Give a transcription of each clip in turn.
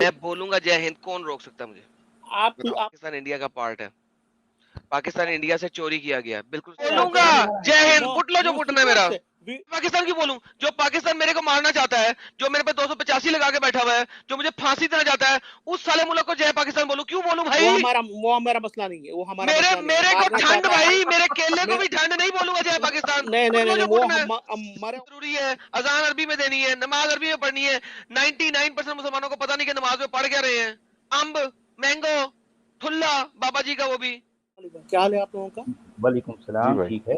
मैं बोलूंगा जय हिंद, कौन रोक सकता मुझे? आपको पाकिस्तान इंडिया का पार्ट है, पाकिस्तान इंडिया से चोरी किया गया, बिल्कुल बोलूंगा जय हिंद, पुट लो जो पुटना है मेरा। पाकिस्तान की बोलूं? जो पाकिस्तान मेरे को मारना चाहता है, जो मेरे पे 285 लगा के बैठा हुआ है, जो मुझे फांसी देना चाहता है, उस साले मुल्क को जय पाकिस्तान बोलूं? क्यों बोलूं भाई? वो हमारा मसला नहीं है, वो हमारा मेरे मसला नहीं है। मेरे को मारना ठंड चाहता है। भाई, मेरे केले को भी ठंड, नहीं बोलूंगा जय पाकिस्तान। नहीं नहीं पुट लो नहीं, जो वो पुटना है। हमारे जरूरी है, अजान अरबी में देनी है, नमाज अरबी में पढ़नी है। 99% मुसलमानों को पता नहीं कि नमाज में पढ़ क्या रहे हैं। अम्ब, मैंगो, ठुल्ला बाबा जी का, वो भी। क्या हाल है आप लोगों का? वालेकुम सलाम, ठीक है।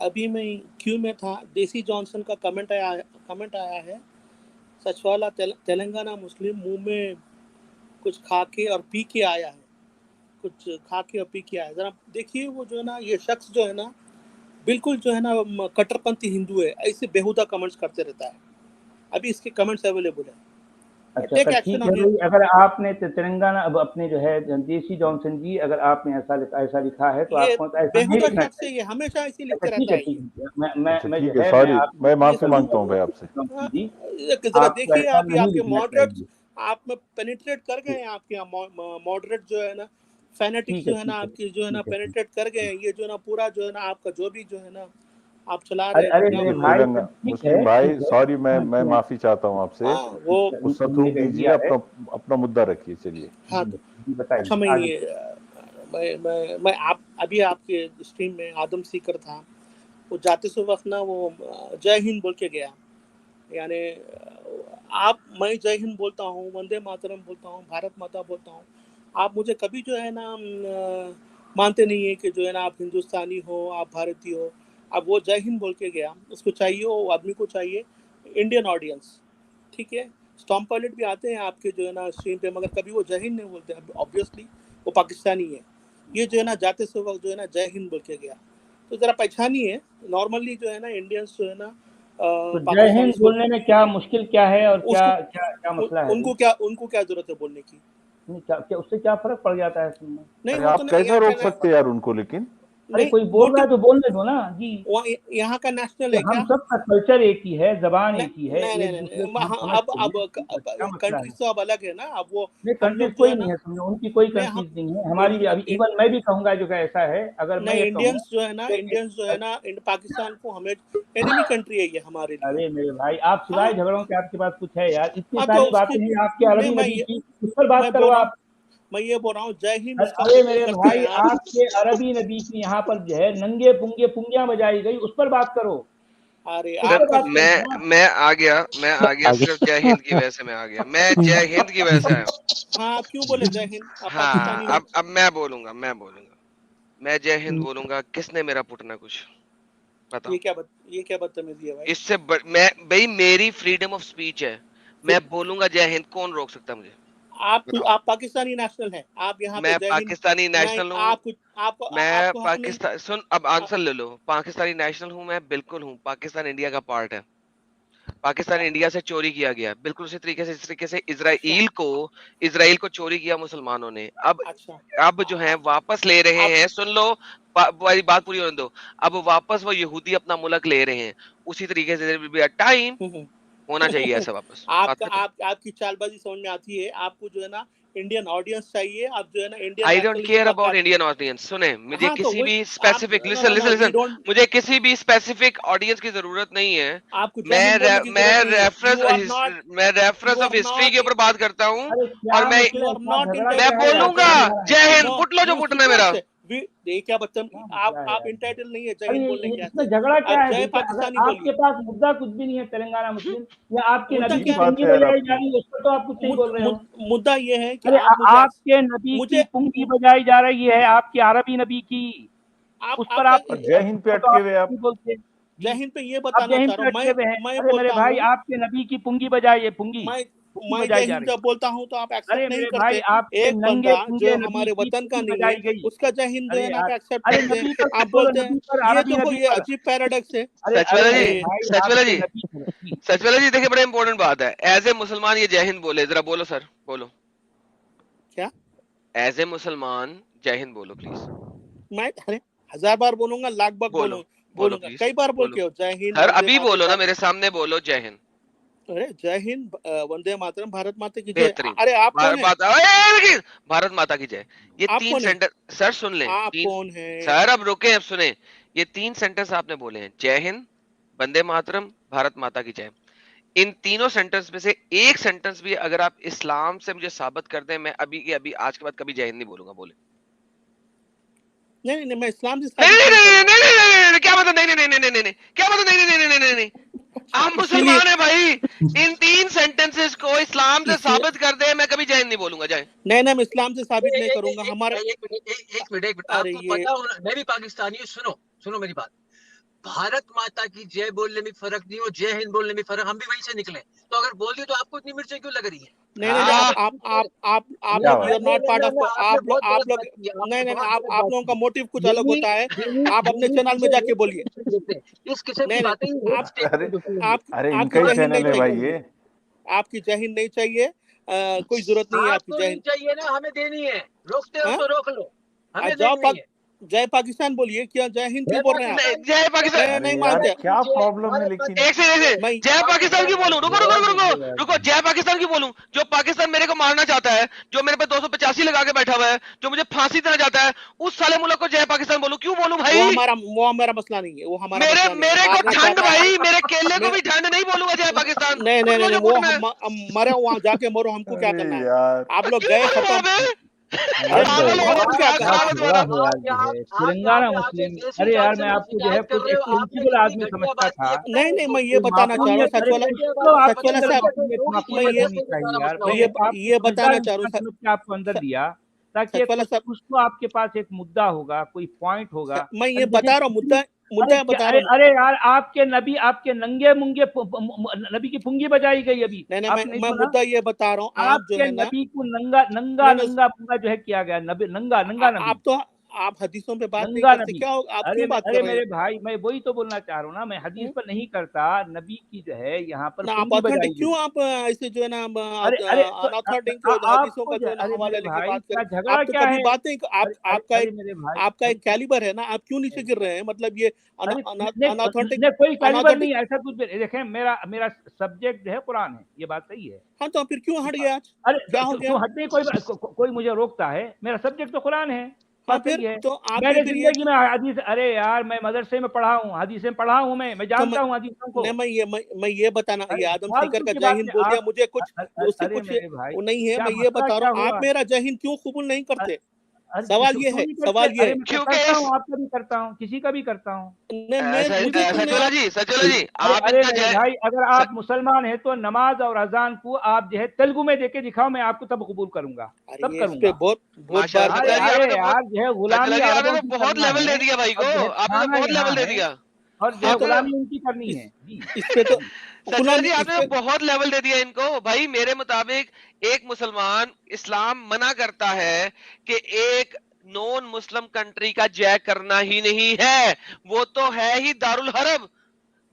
अभी मैं क्यू में था, देसी जॉनसन का कमेंट आया है, सचवाला तेलंगाना मुस्लिम मुंह में कुछ खा के और पी के आया है, कुछ खा के और पी के आया। जरा देखिए, वो जो है ना, ये शख्स जो है ना, बिल्कुल जो है ना कट्टरपंथी हिंदू है, ऐसे बेहुदा कमेंट्स करते रहता है। अभी इसके कमेंट्स अवेलेबल है। अच्छा ठीक है भाई, अगर आपने तेलंगाना, अब अपने जो है देसी जॉनसन जी, अगर आपने ऐसा लिखा है तो आपको ऐसा नहीं लिखना चाहिए। ये हमेशा ऐसे लिखते ठीक रहता है, है। ठीक है, मैं जो है सॉरी, मैं माफी मांगता हूँ भाई आपसे। जरा देखिए, आपके मॉडरेट आप में पेनिट्रेट कर गए हैं, आपके मॉडरेट जो है ना, फैनेटिक्स जो है ना, आपकी जो है ना पेनिट्रेट कर गए हैं। ये जो है ना पूरा जो है ना आपका जो भी जो है ना आप चला रहे हैं। मुस्लिम भाई सॉरी, मैं माफी चाहता हूँ आपसे। वो गुस्सा थूक दीजिए, अपना मुद्दा रखिए। चलिए। हाँ, अच्छा, मैं आप अभी आपके स्ट्रीम में आदम सीकर था, वो जाते से वक्त ना वो जय हिंद बोल के गया। यानी मैं जय हिंद बोलता हूँ, वंदे मातरम बोलता हूँ, भारत माता बोलता हूँ। आप मुझे कभी जो है ना मानते नहीं है कि जो है ना आप हिंदुस्तानी हो, आप भारतीय हो। अब वो जय हिंद बोल के गया, उसको चाहिए, वो आदमी को चाहिए इंडियन ऑडियंस, ठीक है। स्टॉम पायलट भी आते हैं आपके जो है ना स्ट्रीम पे, मगर कभी वो जय हिंद नहीं बोलते। ऑब्वियसली वो पाकिस्तानी है। ये जो है ना जाते से वक्त जो है ना जय हिंद बोल के गया, तो जरा पहचानिए। नॉर्मली जो है ना इंडियंस जो है ना तो जय हिंद बोलने में क्या मुश्किल क्या है, और क्या मसला है? उनको क्या जरूरत है बोलने की? क्या उससे क्या फर्क पड़ जाता है सुनने? नहीं, आप कैसे रोक सकते यार उनको? लेकिन अरे कोई बोल रहा है तो बोलने दो ना जी। यहाँ का नेशनल है क्या? हम सबका कल्चर एक ही है, जबान एक ही है। अब कंट्रीज तो अब अलग है ना। अब वो कंट्रीज कोई नहीं है, समझो उनकी कोई कंट्रीज नहीं है, हमारी भी। अभी इवन मैं भी कहूंगा जो ऐसा है, अगर मैं इंडियंस जो है ना पाकिस्तान को हमें एनिमी कंट्री है ये हमारे लिए। अरे मेरे भाई, आप सिवाय झगड़ों के आपके पास कुछ है यार? इतनी सारी बातें हैं आपके अरबी नबी की, उस पर बात करो आप। मैं ये बोल रहा हूँ जय हिंद। अरे मेरे भाई, आपके अरबी नबी की यहाँ पर जो है नंगे पुंगे पुंगियां बजाई गई, उस पर बात करो। अरे मैं आ गया सिर्फ जय हिंद की वजह से। मैं आ गया, मैं जय हिंद की वजह से आया। हाँ, क्यों बोले जय हिंद? हाँ, अब मैं बोलूंगा, मैं जय हिंद बोलूंगा। किसने मेरा पुटना कुछ बताओ? ये क्या बदतमीजी है भाई? इससे मैं भाई, मेरी फ्रीडम ऑफ स्पीच है, मैं बोलूंगा जय हिंद, कौन रोक सकता मुझे? आप पाकिस्तानी नेशनल हैं, आप यहाँ पे मैं पाकिस्तानी नेशनल हूँ। मैं पाकिस्तान, सुन, अब आंसर ले लो। पाकिस्तानी नेशनल हूँ मैं, बिल्कुल हूँ। पाकिस्तान इंडिया का पार्ट है, पाकिस्तान इंडिया से चोरी किया गया, बिल्कुल उसी तरीके से, जिस तरीके से इजराइल को चोरी किया मुसलमानों ने। अब जो है वापस ले रहे हैं, सुन लो, बात पूरी होने दो। अब वापस वो यहूदी अपना मुल्क ले रहे हैं, उसी तरीके से टाइम होना चाहिए ऐसा वापस। आपकी चालबाजी समझ में आती है। आपको जो है ना इंडियन ऑडियंस चाहिए। आप जो है ना Indian, I don't care about Indian audience. सुने, मुझे किसी भी स्पेसिफिक, लिसन, मुझे किसी भी स्पेसिफिक ऑडियंस की जरूरत नहीं है। मैं रेफरेंस ऑफ हिस्ट्री के ऊपर बात करता हूँ, और मैं बोलूंगा जय हिंद, पुट लो जो पुटना है मेरा। क्या आप इंटाइटल नहीं है जय हिंद बोलने के? इसमें झगड़ा क्या है? आपके पास मुद्दा कुछ भी नहीं है तेलंगाना मुस्लिम, या आपके नबी की पुंगी बजाई जा रही है, उस पर तो आप कुछ नहीं बोल रहे हो। मुद्दा ये है कि आपके नबी की पुंगी बजाई जा रही है, आपके अरबी नबी की, उस पर आप जय हिंद पे अटके हुए आप बोलते हैं। जय हिंद पे ये बताना चाह रहा हूँ मैं मेरे भाई, आपके नबी की पुंगी बजाई है, पुंगी मैं जय हिंद जब बोलता हूँ तो आप एक्सेप्ट नहीं करते। एक बंदा जो हमारे वतन का नहीं है, उसका जय हिंद जो है ना आप एक्सेप्ट करते हैं। आप बोलते हैं, ये देखो, ये अजीब पैराडॉक्स है। सचवाला जी देखिए, बड़ा इंपॉर्टेंट बात है। एज ए मुसलमान ये जय हिंद बोले, जरा बोलो सर, बोलो क्या? एज ए मुसलमान जय हिंद बोलो प्लीज। मैं 1000 बार बोलूंगा, लाख बार बोलूंगा, कई बार बोल के हो जय हिंद। सर अभी बोलो ना, मेरे सामने बोलो जय हिंद। अरे जय हिंद, वंदे मातरम, भारत माता की जय। बेहतरीन। अरे आप कौन है? भारत माता की जय। ये आप 3 कौन है? सेंटेंस सर सुन लें। आप 3 कौन है? सर अब रुके, अब सुने। ये 3 सेंटेंस आपने बोले हैं, जय हिंद, वंदे मातरम, भारत माता की जय। इन तीनों सेंटेंस में से एक सेंटेंस भी अगर आप इस्लाम से मुझे साबित कर दें, मैं अभी के अभी आज के बाद कभी जय हिंद नहीं बोलूंगा। बोले। नहीं नहीं, मैं इस्लाम से नहीं साबित नहीं नहीं नहीं करूंगा। नहीं नहीं नहीं नहीं, क्या मतलब नहीं नहीं नहीं नहीं नहीं नहीं, क्या मतलब नहीं नहीं नहीं नहीं नहीं नहीं, आप इसीलिए मुसलमान हैं भाई। इन 3 सेंटेंसेस को इस्लाम से इसलिए साबित कर दे, मैं कभी जय हिंद नहीं बोलूंगा। जय। नहीं नहीं, मैं इस्लाम से साबित नहीं करूंगा। हमारा एक मिनट अरे आपको ये पता होना, मैं भी पाकिस्तानी हूँ, सुनो मेरी बात। भारत माता की जय बोलने में फर्क नहीं और जय हिंद बोलने में फर्क, हम भी वहीं से निकले। तो अगर बोल दिए तो आपको इतनी मिर्चें क्यों लग रही है? नहीं नहीं, आप लोग you are not part of, आप लोग नहीं नहीं, आप लोगों का मोटिव कुछ अलग होता है। आप अपने चैनल में जाके बोलिए। इस किस्म की नहीं बातें अरे आपकी इनका ही जय हिंद नहीं चैनल है भाई चाहिए। ये। आपकी जय हिंद नहीं चाहिए। कोई जरूरत नहीं है आपकी आपको जय नहीं हिंद। चाहिए ना, हमें देनी है। रोकते हो हाँ? तो रोक लो, हमें जाओ देनी नहीं है। जय पाकिस्तान बोलिए। क्या जय हिंद क्यों बोल रहे हैं आप? जय पाकिस्तान। मैं अरे नहीं यार मानते। क्या प्रॉब्लम है लेकिन। एक से मैं जय पाकिस्तान की बोलूं? रुको रुको रुको रुको रुको, जय पाकिस्तान की बोलूं? जो पाकिस्तान मेरे को मारना चाहता है, जो मेरे पे 285 लगा के बैठा हुआ है, जो मुझे फांसी देना चाहता है, उस साले मुल्क को जय पाकिस्तान बोलूं? क्यों बोलूं भाई? वो हमारा मसला नहीं है। वो हमारा मेरे मसला नहीं है। मेरे को मारना ठंड चाहता है। भाई, मेरे केले को मैं भी ठंड नहीं बोलूंगा जय पाकिस्तान। नहीं नहीं नहीं, जो वो मुल्क में हम मरे वहां जाके मरो, हमको क्या अरे करना है? यार आप लोग क्यों गए बोलूं वहां खत्म। पे? अरे हद है पागल हो यार, हम क्या गया, कर क्या कहावत बुरा वाला। है यार जो है तेलंगाना मुस्लिम। अरे यार मैं आपको जो है कुछ एक प्रिंसिपल आदमी समझता था। नहीं नहीं, मैं ये कोई बताना चाह रहा हूँ माकूलियत, अरे सचवाला तो आपके सचवाला अंदर साहब। माकूलियत मैं माकूलियत ये होनी चाहिए यार। मैं भाई ये एक आपको ये समझदार बताना चाह रहा इंसान हूँ समझ के आपको अंदर दिया ताकि सचवाला साहब। कुछ तो आपके पास एक मुद्दा होगा, कोई पॉइंट होगा। मैं ये अरे देखिए बता रहा हूँ, कितनी, अरे मुद्दा क्या, बता अरे रहा हूँ। अरे यार आपके नबी, आपके नंगे मुंगे नबी की पुंगी बजाई गई अभी, नहीं नहीं, आपने नहीं मैं सुना? मुद्दा ये बता रहा हूँ। आप जो आपके है ना, नबी को नंगा नंगा नहीं नहीं, नंगा पुंगा जो है किया गया, नबी नंगा नंगा नबी, आप तो आप हदीसों पे बात नहीं नंगा करते नबी। क्या हो? आप अरे क्यों बात कर अरे रहे मेरे हैं? भाई, मैं वही तो बोलना चाह रहा हूँ ना, मैं हदीस हम्म? पर नहीं करता, नबी की जो है यहाँ पर ना आप पुंगी ऑथेंटिक बजाई क्यों, गई। आप ऐसे जो है ना अरे अरे तो अनऑथेंटिक हदीसों आपको का जो है ना अरे हवाला मेरे लेके भाई बात क्या करें? झगड़ा आप तो क्या कभी है? बात नहीं। अरे अरे अरे मेरे भाई, आपका अरे एक कैलिबर है ना, आप क्यों नीचे गिर रहे हैं? मतलब ये अरे अनऑथेंटिक नहीं कोई कैलिबर नहीं, अनऑथेंटिक। ऐसा कुछ भी देखें, मेरा मेरा सब्जेक्ट जो है कुरान है, ये बात सही है। हाँ तो फिर क्यों हट गया आज? अरे क्या हो गया? क्यों हटने, कोई मुझे रोकता है? मेरा सब्जेक्ट तो कुरान है, हाँ बात फिर सही है। तो आपने मैंने फिर ये जिंदगी में हदीस, अरे यार मैं मदरसे में पढ़ा हूँ, हदीसें पढ़ा हूँ, मैं तो जानता हूँ हदीसों को। नहीं, मैं ये बताना, ये अरे आदम सीकर फालतू का की जय बात हिंद नहीं बोल दिया, आप, मुझे कुछ उससे अरे कुछ मेरे भाई वो नहीं है। क्या मैं ये मसला बता क्या रहा हूँ, आप हुआ? मेरा जय हिंद क्यों कबूल नहीं करते? अरे सवाल ये क्यों है, नहीं करते? सवाल ये अरे है। मैं क्योंकि करता हूँ, आपका भी करता हूँ, किसी का भी करता हूँ। नहीं, मैं मुझे क्यों नहीं? सचोला जी अरे आप अरे इनका मेरे जय भाई, अगर आप मुसलमान हैं तो नमाज और अजान को आप जो है तेलुगु में देके दिखाओ, मैं आपको तब कबूल करूंगा, अरे तब ये इस पे करूंगा। बहुत बार माशाल्लाह अरे सचोला जी, बताया। अरे आपने तो बहुत यार जो है सचोला गुलामी जी आपने अरबों तो की बहुत करना लेवल दे है, दिया भाई को, और जो है आपने तो खाना बहुत यहाँ लेवल दे है, दिया। और जो हाँ है तो गुलामी उनकी करनी इस है जी। इस पे तो सचोला जी गुलामी इस आपने पे। तो बहुत लेवल दे दिया इनको भाई। मेरे मुताबिक एक मुसलमान, इस्लाम मना करता है कि एक नॉन मुस्लिम कंट्री का जय करना ही नहीं है, वो तो है ही दारुल हरब।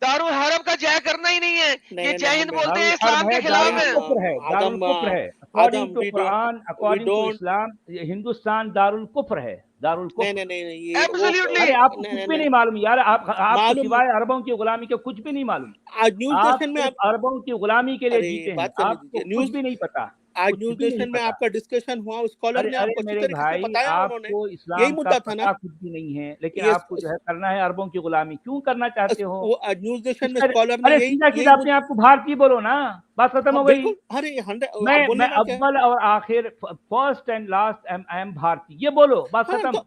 दारुल हरब का जय करना ही नहीं है। नहीं ये नहीं नहीं, जय हिंद हमें बोलते दारुल हैं, हर्ब इस्लाम के है, खिलाफ दारुल है। कुफ्र है, दारुल आदम कुफ्र है, अकॉर्डिंग आदम to Quran, we according to don't. Islam, Hindustan दारुल कुफ्र है, दारुल नहीं कुफ्र। नहीं नहीं नहीं, ये वो एब्सोल्युटली। अरे आपको नहीं कुछ नहीं भी नहीं, नहीं मालूम यार, आपको मालूम। सिवाय अरबों की गुलामी के कुछ भी नहीं मालूम। आज न्यूज आप नेशन में सिर्फ आप, अरबों की गुलामी के लिए अरे जीते हैं, बात करने आपको दीजिए। कुछ भी नहीं पता, आज कुछ न्यूज भी नहीं नेशन में पता। आपका डिस्कशन हुआ, स्कॉलर अरे ने अरे आपको अच्छी मेरे तरीके से भाई, बताया, उन्होंने आपको यही इस्लाम का मुद्दा था ना। पता कुछ भी नहीं है, लेकिन ये आपको जो है करना है अरबों की गुलामी, क्यों करना चाहते हो? वो आज न्यूज नेशन में इसका स्कॉलर ने अरे यही सीधा यही सीधा अपने आप को भारतीय बोलो ना, बात खत्म हाँ हो गई। बिल्कुल। अरे 100 आप मैं बोलने का क्या है? अव्वल और आखिर, first and last I am भारतीय, ये बोलो, बात हाँ खत्म। तो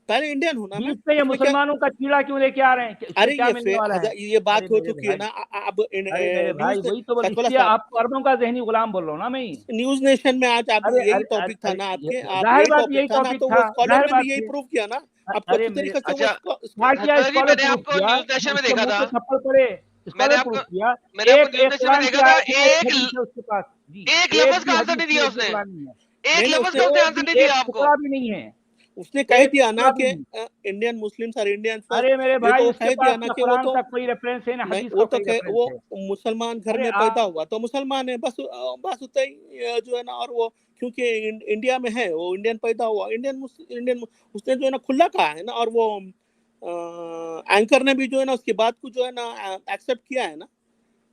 पहले इंडियन होना ना, बीच में ये इसमें क्या? मुसलमानों का कीड़ा क्यों लेके आ रहे हैं? इससे अरे क्या मिलने वाला है? ये अरे बात हो मेरे चुकी है भाई, ना। अब अरे मेरे भाई न्यूज वही तो बोल, सचवाला इसलिए साहब, आपको अरबों का जहनी गुलाम बोल रहा हूँ ना मैं। न्यूज नेशन में आज आप अरे यही अरे अरे टॉपिक था अरे ना आपके, आप जाहिर यही बात टॉपिक यही था ना, टॉपिक तो था, वो स्कॉलर जाहिर ने बात भी यही है। प्रूव किया ना। आपको अरे अच्छी मेरे, तरीके से वो अच्छा क्या किया? सचोला जी, स्कॉलर मैंने प्रूफ आपको किया, न्यूज नेशन में उसके देखा मुंह था। पे थप्पड़ पड़े, मैंने स्कॉलर आपको प्रूफ किया। मैंने आपको न्यूज एक नेशन में कुरान देखा की था। आयत है, एक हदीस है उसके पास जी, एक एक लफ्ज भी का आंसर हदीस नहीं नहीं दिया है उसके उसने। कुरान में, एक नहीं नहीं, लफ्ज उसने का उसने एक आंसर भी, नहीं एक दिया आपको। टुकड़ा भी नहीं है, उसने कह एक दिया ना टुकड़ा भी कि नहीं। इंडियन मुस्लिम्स और इंडियन फर्स्ट। अरे मेरे ये तो भाई, वो उसके कह पास दिया ना ना कि वो कुरान तो का कोई रेफरेंस है, ना नहीं, हदीस वो का तो कोई रेफरेंस वो है। मुसलमान घर अरे में पैदा हुआ तो मुसलमान है, बस बस उतना ही जो है ना। और वो क्योंकि इंडिया में है, वो इंडियन पैदा हुआ, इंडियन उसने जो है ना खुला कहा है ना। और वो एंकर ने भी जो है ना उसकी बात को जो है ना एक्सेप्ट किया है ना।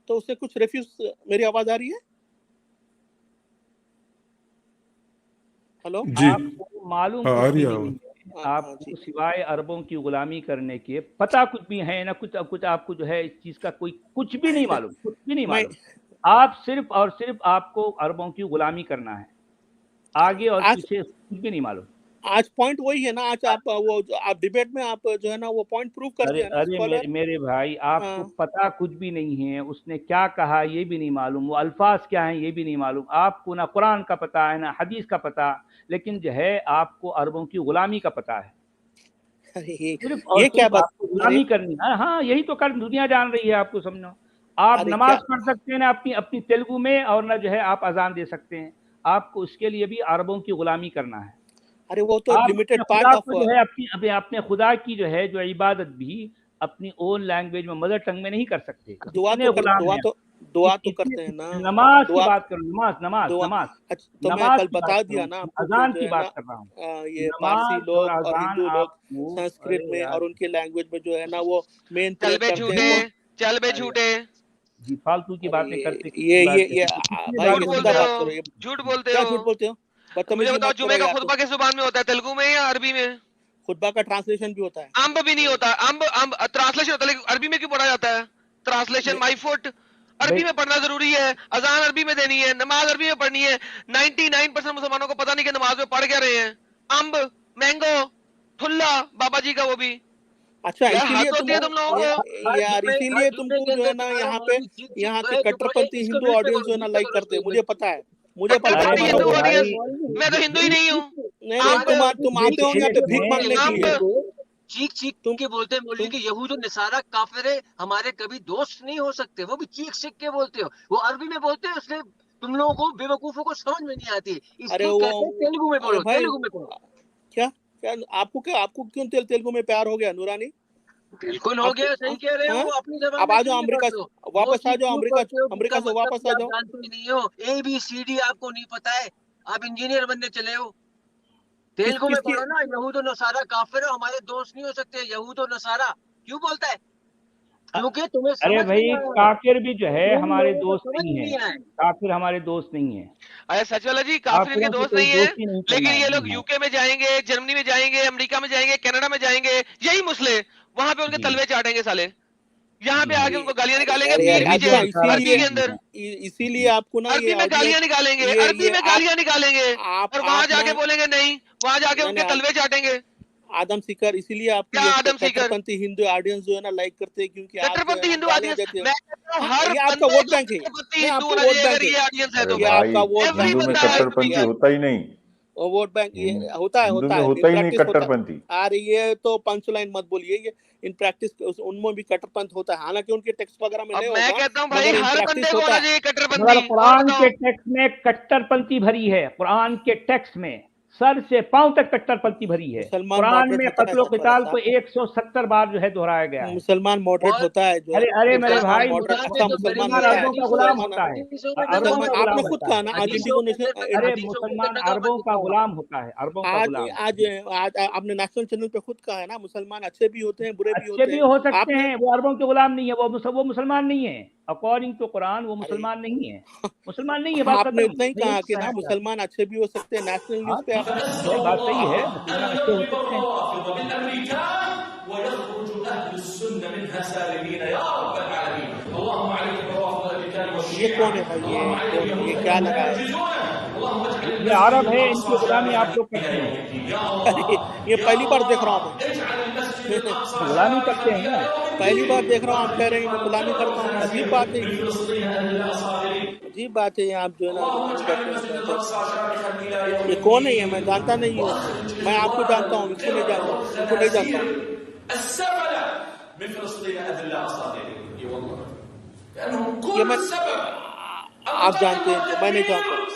तो उससे कुछ रेफ्यूज। मेरी आवाज आ रही है? हेलो जी आपको मालूम हाँ, आ कुछ रही भी है नहीं आवाज। है, हाँ आपको जी। सिवाय अरबों की गुलामी करने के पता कुछ भी है ना, कुछ आपको जो है इस चीज का कोई कुछ भी नहीं मालूम, कुछ भी नहीं मैं मालूम। आप सिर्फ और सिर्फ आपको अरबों की गुलामी करना है, आगे और आज पीछे कुछ भी नहीं मालूम। आज पॉइंट वही है ना। आज आप आप डिबेट में आप जो है ना वो पॉइंट प्रूव कर अरे दिया ना अरे स्कॉलर। मेरे भाई, आपको पता कुछ भी नहीं है, उसने क्या कहा ये भी नहीं मालूम, वो अल्फाज क्या हैं ये भी नहीं मालूम आपको, ना कुरान का पता है ना हदीस का पता, लेकिन जो है आपको अरबों की गुलामी का पता है। सिर्फ और ये क्या सिर्फ बात? आपको अरे गुलामी करनी है। हाँ यही तो कर दुनिया जान रही है, आपको समझो। आप अरे क्या नमाज पढ़ सकते हैं ना अपनी अपनी तेलुगु में, और ना जो है आप अजान दे सकते हैं, आपको उसके लिए भी अरबों की गुलामी करना है। अरे वो तो आप लिमिटेड अपने पार्ट खुदा ऑफ। को जो है अपने खुदा की जो है जो इबादत भी अपनी ओन लैंग्वेज में, मदर टंग में नहीं कर सकते। कितने गुलाम हैं। दुआ तो करते हैं ना। नमाज की दुआ बात करो, नमाज नमाज दुआ नमाज अच्छा, तो मैं नमाज कल की बात बता करो, दिया ना आपको कि अजान जो की है बात ना कर रहा हूँ। ये पारसी नमाज और लोग और अजान हिंदू लोग आपको, संस्कृत अरे में यार और उनके लैंग्वेज में जो है ना वो मेन चल प्रेयर बे करते झूठे, हैं। चल बे अरे यार, झूठे, जी फालतू की अरे बातें करते किसकी बात ये करें, किसकी भाई बात झूठ ये बोल सीधा बोलते रहे बात हैं। करो। हो, ये झूठ बोलते क्या हो। झूठ बोलते हो? मुझे बदतमीजी बताओ मत करो जुमे का यार तुम। खुतबा किस जुबान में होता है, तेलुगु में या अरबी में? खुतबा का ट्रांसलेशन भी होता है। अम्ब भी नहीं होता, अम्ब अम्ब ट्रांसलेशन होता है, लेकिन अरबी में क्यों पढ़ा जाता है? ट्रांसलेशन नहीं माई फुट भाई अरबी में पढ़ना जरूरी है, अजान अरबी में देनी है, नमाज अरबी में पढ़नी है। 99% मुसलमानों को पता नहीं कि नमाज में पढ़ क्या रहे हैं। अम्ब, मैंगो, ठुल्ला बाबा जी का, वो भी। अच्छा यार इसीलिए हद तुम होती है तुम लोगों को। यार इसीलिए जुम्मे तुमको के जो है अंदर ना तुम्हारा यहाँ पे मौलवी चीख चीख यहाँ के कहे तो कट्टरपंथी इसको हिंदू म्यूट पे ऑडियंस जो करो, है ना म्यूट पे लाइक करो करते इसको हैं, एक मुझे मिनट। पता है। मुझे पता है अरे कट्टरपंथी तुम्हारे हिंदू मेरे ऑडियंस। ऑडियंस, भाई, मैं तो हिंदू ही नहीं हूँ। नहीं अम्ब तुम आते हो यहाँ पे भीख मांगने के लिए। अम्ब चीख चीख तुम के बोलते हैं मौलवी तुम कि यहूद और नसारा काफिर है, हमारे कभी दोस्त नहीं हो सकते। वो भी चीख चीख के बोलते हो, वो अरबी में बोलते हैं, इसलिए तुम लोगों को बेवकूफों को समझ में नहीं आती। अरे इसलिए कहते हैं तेलुगु में अरे बोलो, भाई तेलुगु में बोलो। क्या क्या आपको क्यों तेलुगु में प्यार हो गया नूरानी? बिल्कुल हो आपको गया, सही कह रहे हो। हाँ? वो अपनी जबान अब में आ क्यों जाओ नहीं अमेरिका पढ़ते से, हो? वो वापस आ चीख जाओ क्यों अमेरिका करते हो अमेरिका जिसका से मतलब वापस भी आ आप जाओ। जानते ही नहीं हो। ABCD आपको नहीं पता है, आप इंजीनियर बनने चले हो। तेलुगु में किसकी पढ़ो ना, यहूद और नसारा काफिर है, हमारे दोस्त नहीं हो सकते यहूद और नसारा। क्यों बोलता है? क्योंकि तुम्हें अरे समझ नहीं भाई आया है। काफिर भी जो है तुम हमारे लोगों को दोस्त समझ नहीं है, नहीं आया है। काफिर हमारे दोस्त नहीं है, अरे सच वाला जी, काफिर इनके काफिरों से दोस्त कोई नहीं है। दोस्ती नहीं करना लेकिन है। ये जी लोग हाँ, यूके में जाएंगे, जर्मनी में जाएंगे, अमेरिका में जाएंगे, कनाडा में जाएंगे, यही मुसले वहां पे उनके जी तलवे चाटेंगे साले। यहाँ जी पे हाँ, आके उनको गालियां अरे निकालेंगे, अरे पीर यार पीछे अच्छा ये सारा अरबी इसीलिए के जी अंदर। हाँ, इसीलिए आपको ना ये अरबी में गालियां ऑडियंस निकालेंगे, अरबी ये में गालियां निकालेंगे, और वहां आप ना जाके बोलेंगे नहीं, वहां जाके नहीं उनके नहीं तलवे चाटेंगे। आदम सीकर इसीलिए आपकी क्या ये आदम सीकर? कट्टरपंथी हिंदू ऑडियंस जो है ना लाइक करते हैं क्योंकि आप जो है कट्टरपंथी ना हिंदू गालियां ऑडियंस, देते हो। मैं कहता हूँ हाँ हर ये आपका बंदे वोट को बैंक है, कट्टरपंथी नहीं हिंदू आपको होना वोट चाहिए बैंक अगर है, ये ऑडियंस है अरे तो। ये भाई, आपका वोट एवरी बैंक हिंदू है। में बंदा है कट्टरपंथी ये होता ही नहीं। वो वोट बैंक ये हिंदू होता में है इन होता ही नहीं प्रैक्टिस होता है। कट्टरपंथी। अरे ये तो पंचलाइन मत बोलिए, ये इन प्रैक्टिस उनमें भी कट्टरपंथ होता है, हालांकि उनके टेक्स्ट वगैरह में अब नहीं मैं होगा कहता हूँ भाई मगर इन हर प्रैक्टिस बंदे को होता होना है। चाहिए मगर कट्टरपंथी। और कुरान बताओ। के टेक्स्ट में कट्टरपंथी भरी है, कुरान के टेक्स्ट में सर से पांव तक कट्टरपंथी भरी है। मुसलमान कुरान मॉडरेट में होता है कत्ल सच वाला क़िताल को साहब। 170 बार जो है दोहराया गया है। मुसलमान मॉडरेट और होता है जो है अरे मेरे मुसलमान भाई, मॉडरेट खुदा ने अच्छा तो मुसलमान मुसलमान करीब होता है। अरबों का गुलाम मुसलमान होता है, हदीसों में अरबों नकल का मुसलमान मत आपने गुलाम करो, खुद होता कहा है। ना आज हदीसों के अंदर अरे हदीसों के अंदर मुसलमान नकल मत अरबों का दिखाओ। गुलाम होता है, अरबों का आज गुलाम। आज आज आपने नेशनल चैनल पे खुद कहा है ना मुसलमान अच्छे भी होते हैं बुरे भी अच्छे होते भी हैं। हो सकते आपने हैं, वो अरबों के गुलाम नहीं है, वो मुसलमान नहीं है। अकॉर्डिंग टू कुरान वो अरे मुसलमान नहीं है, मुसलमान नहीं है, बात आपने खत्म। उतना ही नहीं कहा कि कहना ना चाहते। मुसलमान अच्छे भी हो सकते हैं, नेशनल हाँ न्यूज पे ठीक आपने है, बात सही है, आपने मुसलमान अच्छे हो सकते हैं। ये कौन है भाई, ये कौन है, ये क्या लगा है इसमें? ये अरब है, इनकी गुलामी आप लोग करते हैं, अरे ये पहली बार देख रहा हूँ मैं तो गुलामी करते हैं ना। पहली बार देख रहा हूँ आप कह रहे हैं मैं गुलामी करता हूँ। अजीब बात है ये, अजीब बात है ये, आप जो है ना गुलामी करते हैं कहते हैं। ये कौन है, ये मैं जानता नहीं हूँ इसको। मैं आपको जानता हूँ, इसको नहीं जानता हूँ, इनको नहीं जानता हूँ। ये मैं आप जानते हैं इनको, मैं नहीं जानता हूँ।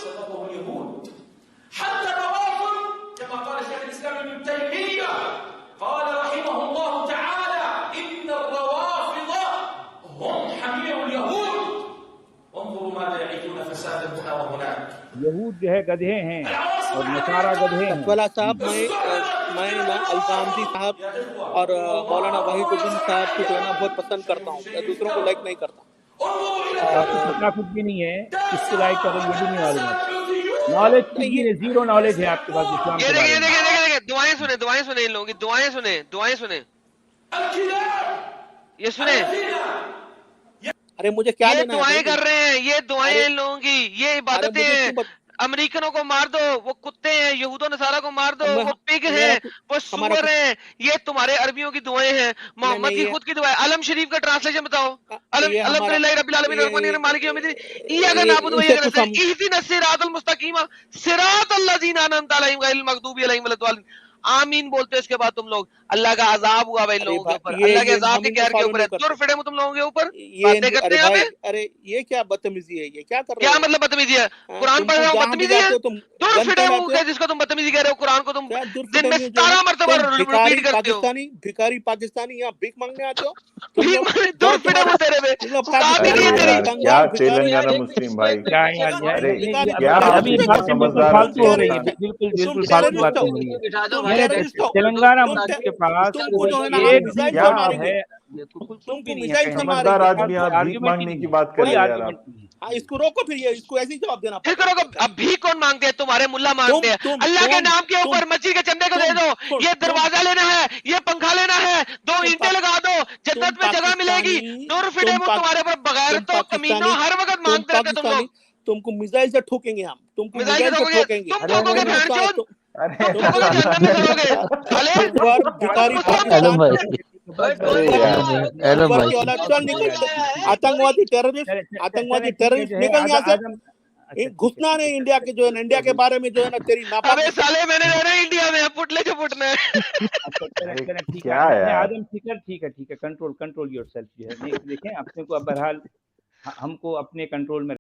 यहूद जो है गधे हैं और नसारा गधे हैं। सतवाला साहब, मैं ना अलगामदी साहब और मौलाना वहीदुद्दीन साहब को जो है ना बहुत पसंद करता हूँ, दूसरों को लाइक नहीं करता। आपको पता कुछ भी नहीं है, किसको लाइक करो ये भी नहीं मालूम आपको। नॉलेज कुछ भी नहीं, जीरो नॉलेज है आपके पास इस्लाम ये के देखिए बारे में। देखिए देखिए दुआएं सुने इन लोगों की, दुआएं सुने। ये सुने, अरे मुझे क्या ये लेना है दुआएं भाई? कर रहे हैं, ये दुआएं अरे- इन लोगों की, ये अरे इबादतें मुझे हैं। क्यों अमेरिकनों को मार दो, वो कुत्ते हैं, यहूदो नसारा को मार दो, मैं- वो पिग मेरा हैं, कुछ- वो हमारा सुअर हैं। ये तुम्हारे अरबियों की दुआएं हैं, मोहम्मद नहीं, की ये- खुद की दुआएं। अलम शरीफ का ट्रांसलेशन बताओ। अलम ये हमारा अल्हम्दुलिल्लाहि रब्बिल आलमीन अर्रहमानिर रहीम मालिकी यौमिद्दीन इय्याका ये- नअबुदु व इसे इय्याका कुछ नस्तईन इहदिनस सिरातल मुस्तकीम सिरातल लज़ीना अनअमता अलैहिम गैरिल मग़दूबि अलैहिम वलद्दालिन। आमीन बोलते हो इसके बाद तुम लोग। अल्लाह का अजाब हुआ भाई अरे लोगों के भाई, ऊपर, ये अल्लाह के ये अजाब हम के इनको कहर के फॉलो ऊपर नहीं है। करते। दुर फिटे तुम लोगों के ऊपर ये बातें करते हैं यहाँ पे। अरे ये क्या बदतमीजी है, ये क्या कर रहे क्या हो? मतलब बदतमीजी है? कुरान तुम पढ़ रहे हो जहाँ भी बदतमीजी है? जाते हो तुम दूर गन फिटे पहनाते मुंह हो। के जिसको तुम बदतमीजी कह रहे हो, कुरान को तुम क्या दूर दिन में फिटे जो है 17 ना, मरतबा तुम रिपीट करते हो। भिखारी पाकिस्तानी यहाँ भीख मांगने आते हो तुम भीख लोग। मांगने जाओ दूर फिटे मुंह तेरे पे, तुम लोग औकात ही नहीं अरे है तेरी। यार क्या कंगाल भिखारी तेलंगाना आते हो। मुस्लिम भाई, क्या यार, अरे ये क्या अभी हम बात बिल्कुल समझदार फालतू हो रही है, इंसान। बिल्कुल तुम बिल्कुल फालतू टेररिस्ट बातें हो, हो रही है। बिठा दो तुम भाई। टेररिस्ट हो, तेलंगाना तुम के पास तुमको जो है ना कोई हम एक मिसाइल भी से बात मारेंगे। है, कुछ भी तुमको नहीं है, मिसाइल से कहने मारेंगे। समझदार के आदमी पास आप कोई भीख argument ही मांगने नहीं की है, बात कर कोई रहे हैं यार argument आप। नहीं है। हाँ, इसको रोको फिर, ये इसको ऐसे ही जवाब देना फिर पड़ेगा। करो अब भी कौन मांगते हैं? तुम्हारे मुल्ला मांगते हैं। तुम- अल्लाह के तुम- नाम के ऊपर तुम- मस्जिद के चंदे को दे दो। तुम- ये तुम- दरवाजा लेना है, ये पंखा लेना है, 2 तुम ईंटें लगा दो, जन्नत में जगह मिलेगी। दूर फिटे मुंह तुम्हारे पर बगैर तो कमीनों हर वक्त मांगते रहते तुम लोग। तुमको मिसाइल से ठोकेंगे हम, तुमको मिसाइल से मिसाइल से ठोकोगे? ठोकेंगे। तुम अरे, ठोकोगे अरे, बहनचोद, अरे तुम लोग जहन्नम में सड़ोगे साले। ऊपर भिखारी हेलो पाकिस्तान, भाई, अरे यार हेलो ऊपर भाई, की औलाद, चल निकल। आतंकवादी टेररिस्ट निकल यहाँ से। घुसना नहीं इंडिया के जो है ना, इंडिया के बारे में जो है ना तेरी अबे नापाक। साले मैंने रहना है इंडिया में, पुटले जो पुटना है। ठीक क्या है यार? आदम, ठीक है, कंट्रोल योरसेल्फ जो है। देखें अपने को अब बहरहाल हमको अपने कंट्रोल में